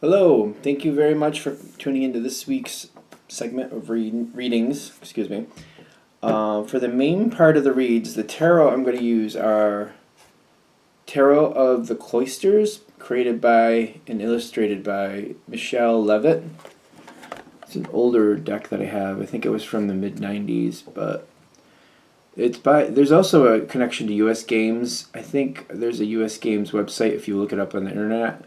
Hello, thank you very much for tuning into this week's segment of readings. Excuse me. For the main part of the reads, the tarot I'm going to use are Tarot of the Cloisters, created by and illustrated by Michelle Levitt. It's an older deck that I have. I think it was from the mid-90s, but it's by. There's also a connection to U.S. Games. I think there's a U.S. Games website if you look it up on the internet.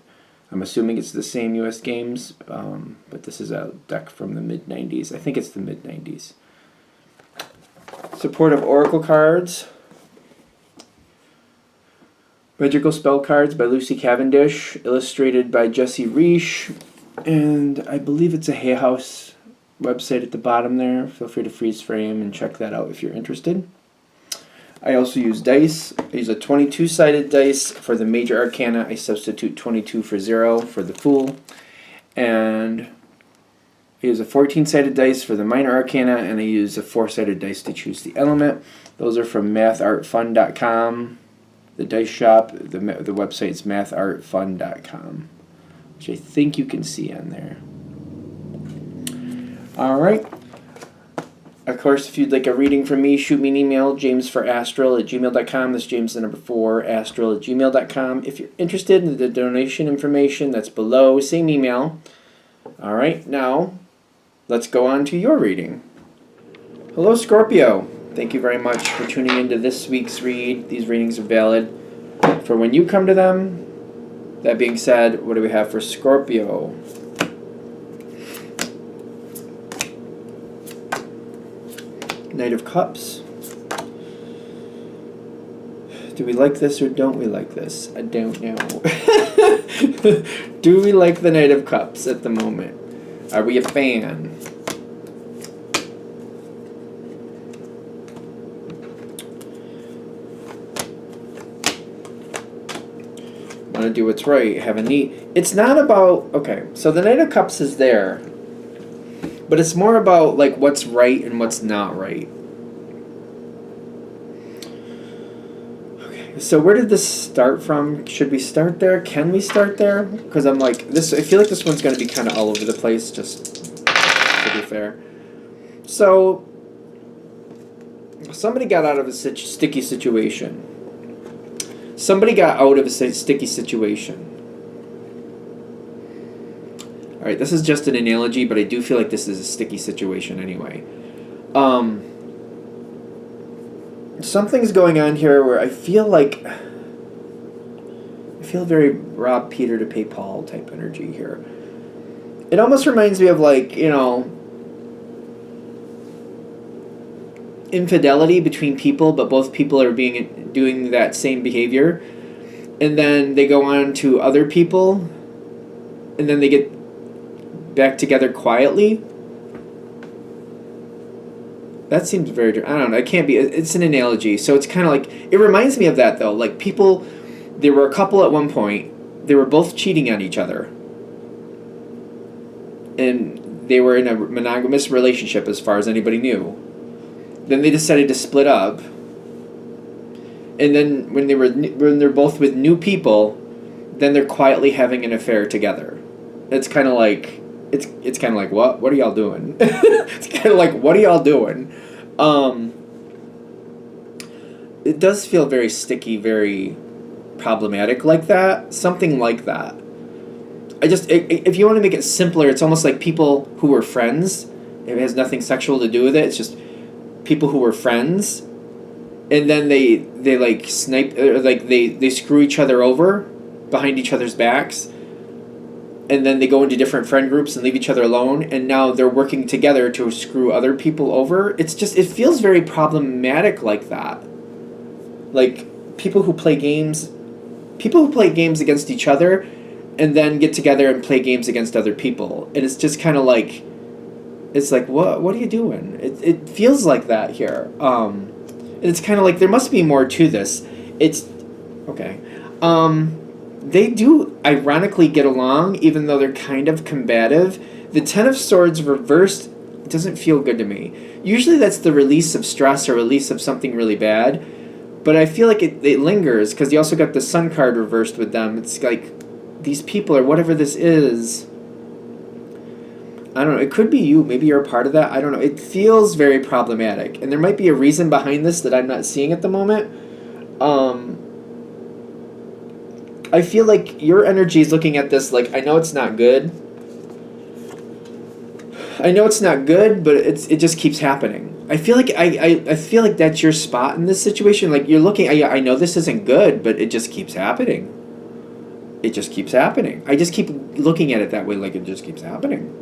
I'm assuming it's the same U.S. Games, but this is a deck from the mid-90s. I think it's the mid-90s. Supportive Oracle cards. Magical Spell cards by Lucy Cavendish, illustrated by Jesse Reish, and I believe it's a Hay House website at the bottom there. Feel free to freeze frame and check that out if you're interested. I also use dice. I use a 22-sided dice for the major arcana. I substitute 22 for 0 for the Fool. And I use a 14-sided dice for the minor arcana, and I use a 4-sided dice to choose the element. Those are from mathartfun.com. The dice shop, the website is mathartfun.com, which I think you can see on there. All right. Of course, if you'd like a reading from me, shoot me an email, jamesforastral@gmail.com. That's James the number 4, astral@gmail.com. If you're interested in the donation information, that's below, same email. All right, now let's go on to your reading. Hello, Scorpio. Thank you very much for tuning into this week's read. These readings are valid for when you come to them. That being said, what do we have for Scorpio? Knight of Cups. Do we like this or don't we like this? I don't know. Do we like the Knight of Cups at the moment? Are we a fan? Want to do what's right. Have a neat... It's not about... Okay, so the Knight of Cups is there. But it's more about like what's right and what's not right. Okay, so where did this start from? Should we start there? Can we start there? Because I'm like this. I feel like this one's going to be kind of all over the place. Just to be fair. So somebody got out of a sticky situation. Somebody got out of a sticky situation. Alright, this is just an analogy, but I do feel like this is a sticky situation anyway. Something's going on here where I feel very rob Peter to pay Paul type energy here. It almost reminds me of like, you know, infidelity between people, but both people are doing that same behavior. And then they go on to other people, and then they get back together quietly. That seems very... I don't know. It can't be... It's an analogy. So it's kind of like... It reminds me of that, though. Like, people... There were a couple at one point. They were both cheating on each other. And they were in a monogamous relationship as far as anybody knew. Then they decided to split up. And then when they're both with new people, then they're quietly having an affair together. It's kind of like... It's kind of like, what are y'all doing? It's kind of like, what are y'all doing? It does feel very sticky, very problematic like that. Something like that. If you want to make it simpler, it's almost like people who were friends. It has nothing sexual to do with it. It's just people who were friends. And then they like snipe, or like they screw each other over behind each other's backs. And then they go into different friend groups and leave each other alone, and now they're working together to screw other people over. It feels very problematic like that. Like people who play games against each other, and then get together and play games against other people. And it's just kind of like, it's like, what are you doing? It feels like that here. And it's kind of like there must be more to this. It's okay. They do ironically get along, even though they're kind of combative. The Ten of Swords reversed doesn't feel good to me. Usually that's the release of stress or release of something really bad. But I feel like it lingers, because you also got the Sun card reversed with them. It's like, these people or whatever this is, I don't know, it could be you. Maybe you're a part of that. I don't know. It feels very problematic. And there might be a reason behind this that I'm not seeing at the moment. I feel like your energy is looking at this like, I know it's not good. I know it's not good, but it just keeps happening. I feel like I feel like that's your spot in this situation. Like you're looking, I know this isn't good, but it just keeps happening. It just keeps happening. I just keep looking at it that way, like it just keeps happening.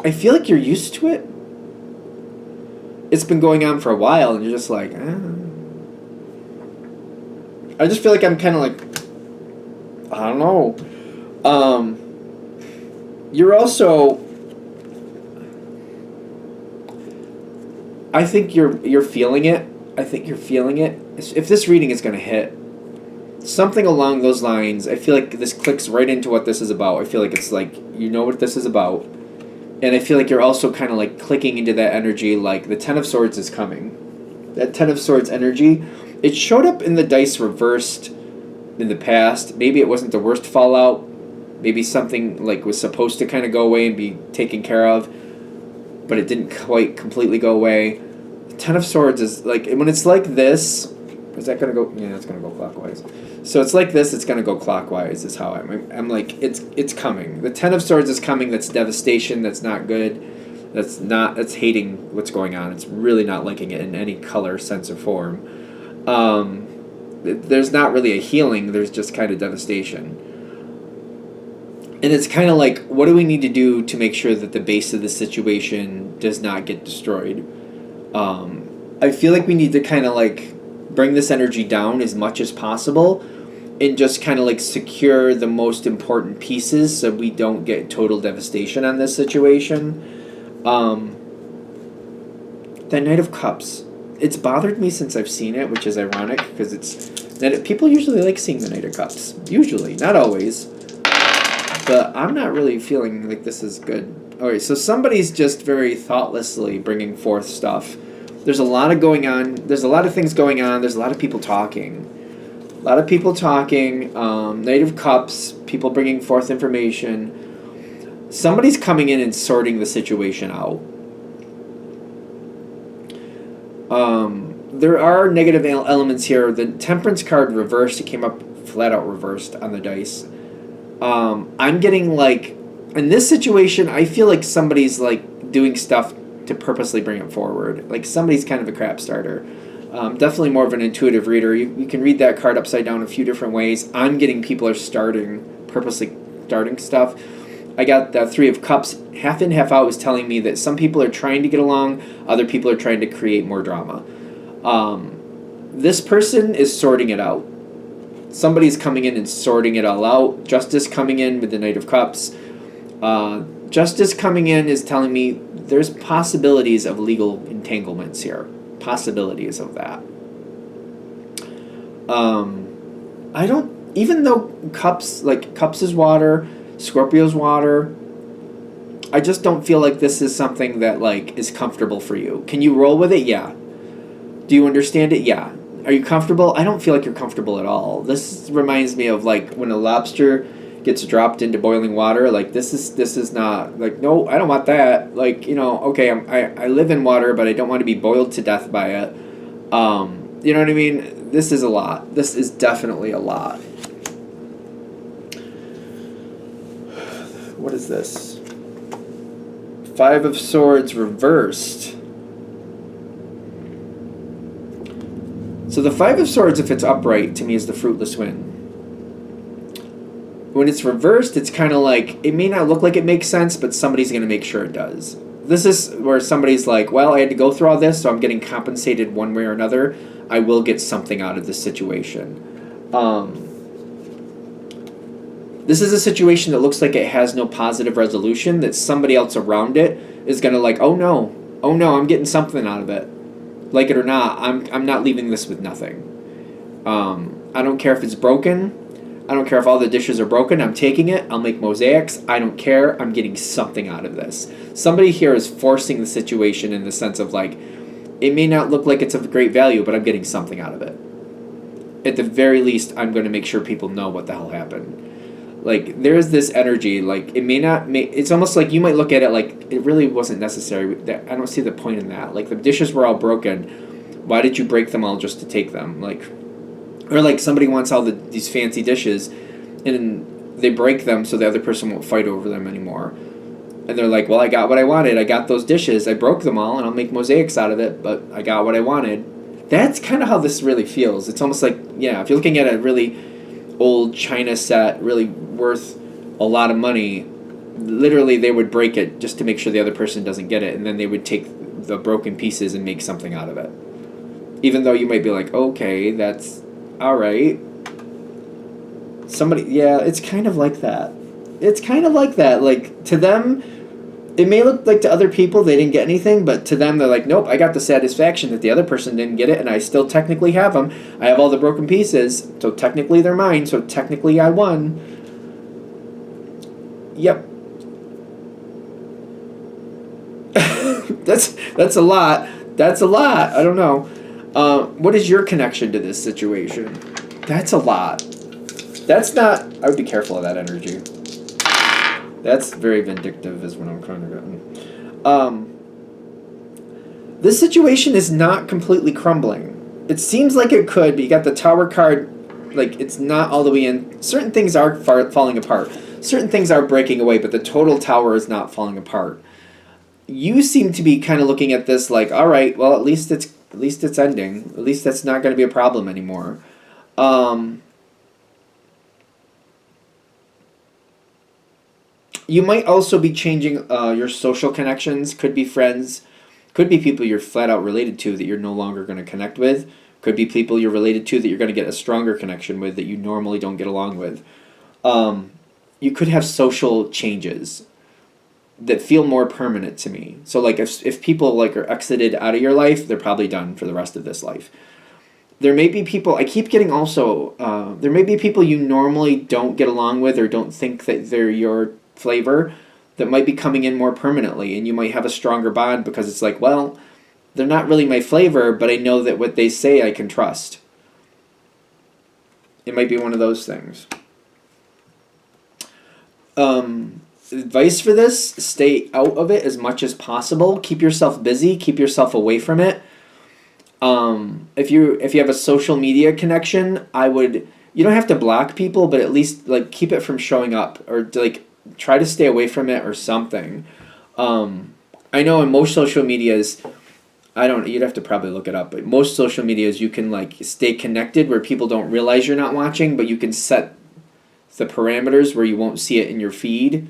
I feel like you're used to it. It's been going on for a while, and you're just like, I just feel like I'm kind of like, I don't know. You're also, I think you're feeling it. I think you're feeling it. If this reading is going to hit, something along those lines, I feel like this clicks right into what this is about. I feel like it's like, you know what this is about. And I feel like you're also kind of like clicking into that energy, like the Ten of Swords is coming. That Ten of Swords energy, it showed up in the dice reversed in the past. Maybe it wasn't the worst fallout. Maybe something like was supposed to kind of go away and be taken care of, but it didn't quite completely go away. The Ten of Swords is like, when it's like this, is that going to go? Yeah, it's going to go clockwise. So it's like this, it's going to go clockwise is how I'm like, it's coming. The Ten of Swords is coming. That's devastation. That's not good. That's hating what's going on. It's really not liking it in any color, sense, or form. There's not really a healing. There's just kind of devastation. And it's kind of like, what do we need to do to make sure that the base of the situation does not get destroyed? I feel like we need to kind of like bring this energy down as much as possible and just kind of like secure the most important pieces so we don't get total devastation on this situation. The Knight of Cups. It's bothered me since I've seen it, which is ironic because people usually like seeing the Knight of Cups. Usually, not always. But I'm not really feeling like this is good. Alright, so somebody's just very thoughtlessly bringing forth stuff. There's a lot of going on. There's a lot of things going on. There's a lot of people talking. Knight of Cups, people bringing forth information. Somebody's coming in and sorting the situation out. There are negative elements here. The Temperance card reversed. It came up flat out reversed on the dice. I'm getting like, in this situation, I feel like somebody's like doing stuff to purposely bring it forward. Like somebody's kind of a crap starter. Definitely more of an intuitive reader. You can read that card upside down a few different ways. I'm getting people are purposely starting stuff. I got the Three of Cups. Half in, half out was telling me that some people are trying to get along, other people are trying to create more drama. This person is sorting it out. Somebody's coming in and sorting it all out. Justice coming in with the Knight of Cups. Justice coming in is telling me there's possibilities of legal entanglements here. Possibilities of that. Even though Cups is water, Scorpio's water, I just don't feel like this is something that like is comfortable for you. Can you roll with it? Yeah. Do you understand it? Yeah. Are you comfortable? I don't feel like you're comfortable at all. This reminds me of like when a lobster gets dropped into boiling water. Like this is not like, no, I don't want that. Like, okay, I live in water, but I don't want to be boiled to death by it. You know what I mean? This is a lot. This is definitely a lot. What is this? Five of Swords reversed. So the Five of Swords, if it's upright, to me is the fruitless wind. When it's reversed, it's kind of like, it may not look like it makes sense, but somebody's going to make sure it does. This is where somebody's like, well, I had to go through all this, so I'm getting compensated one way or another. I will get something out of this situation. This is a situation that looks like it has no positive resolution, that somebody else around it is going to like, oh no, I'm getting something out of it. Like it or not, I'm not leaving this with nothing. I don't care if it's broken. I don't care if all the dishes are broken. I'm taking it. I'll make mosaics. I don't care. I'm getting something out of this. Somebody here is forcing the situation in the sense of like, It may not look like it's of great value, but I'm getting something out of it. At the very least, I'm going to make sure people know what the hell happened. Like, there's this energy, like, it may not make, it's almost like you might look at it like, it really wasn't necessary. I don't see the point in that. Like, the dishes were all broken. Why did you break them all just to take them? Like, or like somebody wants all these fancy dishes, and they break them so the other person won't fight over them anymore. And they're like, well, I got what I wanted. I got those dishes. I broke them all, and I'll make mosaics out of it, but I got what I wanted. That's kind of how this really feels. It's almost like, yeah, if you're looking at a really old China set, really worth a lot of money, literally they would break it just to make sure the other person doesn't get it, and then they would take the broken pieces and make something out of it. Even though you might be like, okay, that's all right. Somebody, yeah, it's kind of like that. It's kind of like that. Like, to them, it may look like to other people they didn't get anything, but to them they're like, nope, I got the satisfaction that the other person didn't get it, and I still technically have them. I have all the broken pieces, so technically they're mine, so technically I won. Yep. That's a lot. That's a lot. I don't know. What is your connection to this situation? That's a lot. That's not... I would be careful of that energy. That's very vindictive is what I'm trying to get. This situation is not completely crumbling. It seems like it could, but you got the Tower card, like, it's not all the way in. Certain things are falling apart. Certain things are breaking away, but the total Tower is not falling apart. You seem to be kind of looking at this like, all right, well, at least it's ending. At least that's not going to be a problem anymore. You might also be changing your social connections. Could be friends. Could be people you're flat out related to that you're no longer going to connect with. Could be people you're related to that you're going to get a stronger connection with that you normally don't get along with. You could have social changes that feel more permanent to me. So like if people like are exited out of your life, they're probably done for the rest of this life. There may be people, I keep getting also, there may be people you normally don't get along with or don't think that they're your flavor that might be coming in more permanently, and you might have a stronger bond because it's like, well, they're not really my flavor, but I know that what they say I can trust. It might be one of those things. Advice for this, stay out of it as much as possible. Keep yourself busy, keep yourself away from it. If you have a social media connection, you don't have to block people, but at least like keep it from showing up, or like try to stay away from it or something. I know in most social medias, you'd have to probably look it up, but most social medias you can like stay connected where people don't realize you're not watching, but you can set the parameters where you won't see it in your feed.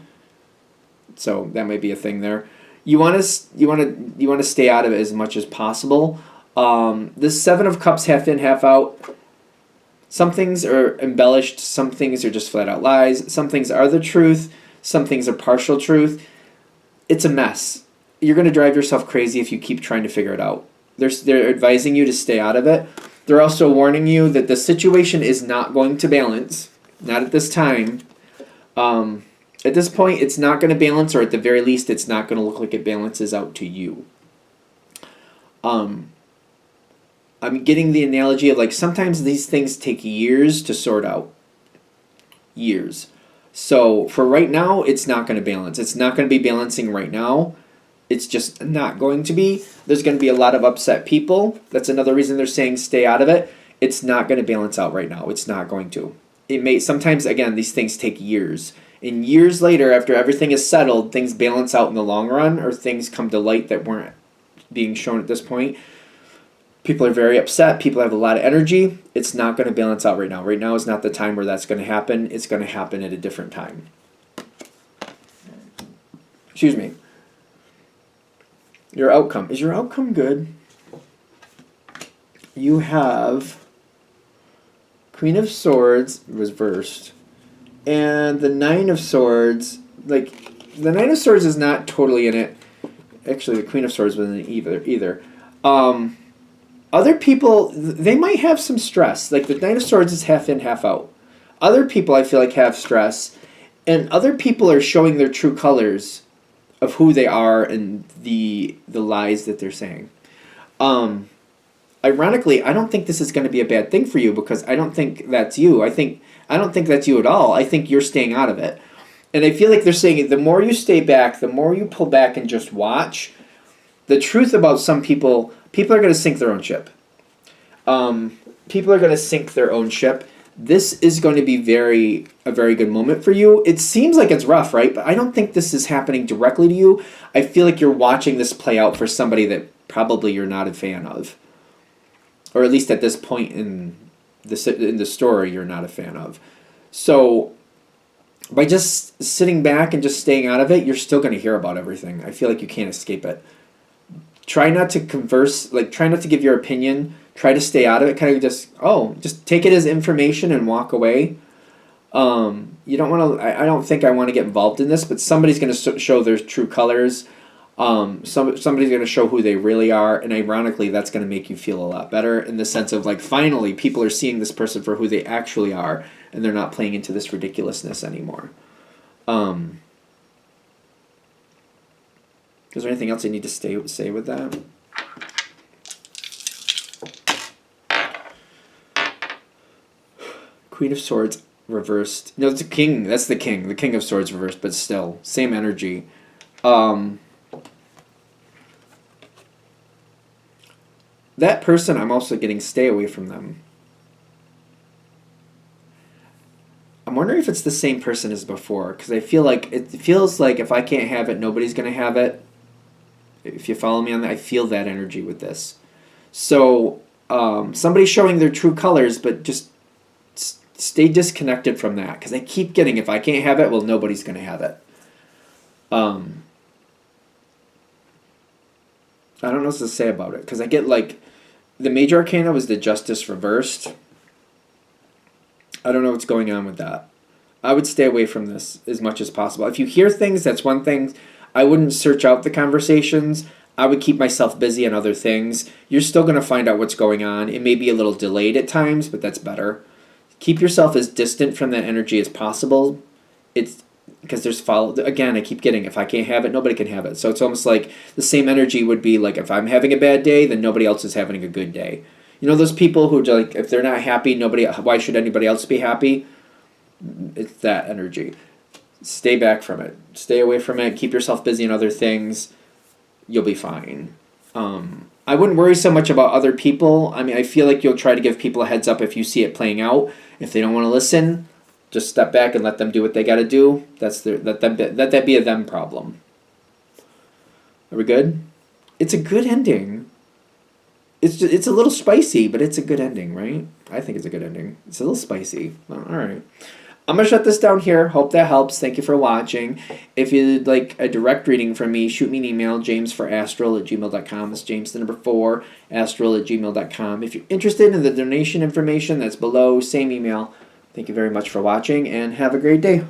So that might be a thing there. You want to stay out of it as much as possible. This 7 of Cups, half in, half out. Some things are embellished. Some things are just flat out lies. Some things are the truth. Some things are partial truth. It's a mess. You're going to drive yourself crazy if you keep trying to figure it out. They're advising you to stay out of it. They're also warning you that the situation is not going to balance. Not at this time. At this point, it's not going to balance, or at the very least, it's not going to look like it balances out to you. I'm getting the analogy of like sometimes these things take years to sort out. Years. So for right now, it's not going to balance. It's not going to be balancing right now. It's just not going to be. There's going to be a lot of upset people. That's another reason they're saying stay out of it. It's not going to balance out right now. It's not going to. It may sometimes, again, these things take years. And years later, after everything is settled, things balance out in the long run, or things come to light that weren't being shown at this point. People are very upset. People have a lot of energy. It's not going to balance out right now. Right now is not the time where that's going to happen. It's going to happen at a different time. Excuse me. Your outcome. Is your outcome good? You have Queen of Swords reversed. And the 9 of Swords, like, the 9 of Swords is not totally in it. Actually, the Queen of Swords wasn't either. Other people, they might have some stress. Like, the 9 of Swords is half in, half out. Other people, I feel like, have stress. And other people are showing their true colors of who they are and the lies that they're saying. Um, Ironically, I don't think this is going to be a bad thing for you because I don't think that's you. I don't think that's you at all. I think you're staying out of it. And I feel like they're saying the more you stay back, the more you pull back and just watch. The truth about some people, people are going to sink their own ship. People are going to sink their own ship. This is going to be a very good moment for you. It seems like it's rough, right? But I don't think this is happening directly to you. I feel like you're watching this play out for somebody that probably you're not a fan of, or at least at this point in the story, you're not a fan of. So by just sitting back and just staying out of it, you're still going to hear about everything. I feel like you can't escape it. Try not to converse, like try not to give your opinion. Try to stay out of it. Kind of just take it as information and walk away. You don't want to. I don't think I want to get involved in this, but somebody's going to show their true colors. Somebody's going to show who they really are, and ironically, that's going to make you feel a lot better in the sense of like finally people are seeing this person for who they actually are, and they're not playing into this ridiculousness anymore. Is there anything else I need to say with that? Queen of Swords reversed. No, it's the king. That's the king. The King of Swords reversed, but still, same energy. That person, I'm also getting stay away from them. I'm wondering if it's the same person as before, because it feels like if I can't have it, nobody's going to have it. If you follow me on that, I feel that energy with this. So somebody's showing their true colors, but just stay disconnected from that, because I keep getting, if I can't have it, well, nobody's going to have it. I don't know what to say about it, because I get like, the major arcana was the Justice reversed. I don't know what's going on with that. I would stay away from this as much as possible. If you hear things, that's one thing. I wouldn't search out the conversations. I would keep myself busy on other things. You're still going to find out what's going on. It may be a little delayed at times, but that's better. Keep yourself as distant from that energy as possible. It's because again, I keep getting, if I can't have it, nobody can have it. So it's almost like the same energy would be like, if I'm having a bad day, then nobody else is having a good day. You know those people who like, if they're not happy, why should anybody else be happy? It's that energy. Stay back from it. Stay away from it. Keep yourself busy in other things. You'll be fine. I wouldn't worry so much about other people. I mean, I feel like you'll try to give people a heads up if you see it playing out. If they don't want to listen, just step back and let them do what they got to do. Let that be a them problem. Are we good? It's a good ending. It's a little spicy, but it's a good ending, right? I think it's a good ending. It's a little spicy. Well, all right. I'm going to shut this down here. Hope that helps. Thank you for watching. If you'd like a direct reading from me, shoot me an email, jamesforastral@gmail.com. It's James the number 4, astral@gmail.com. If you're interested in the donation information, that's below. Same email. Thank you very much for watching, and have a great day.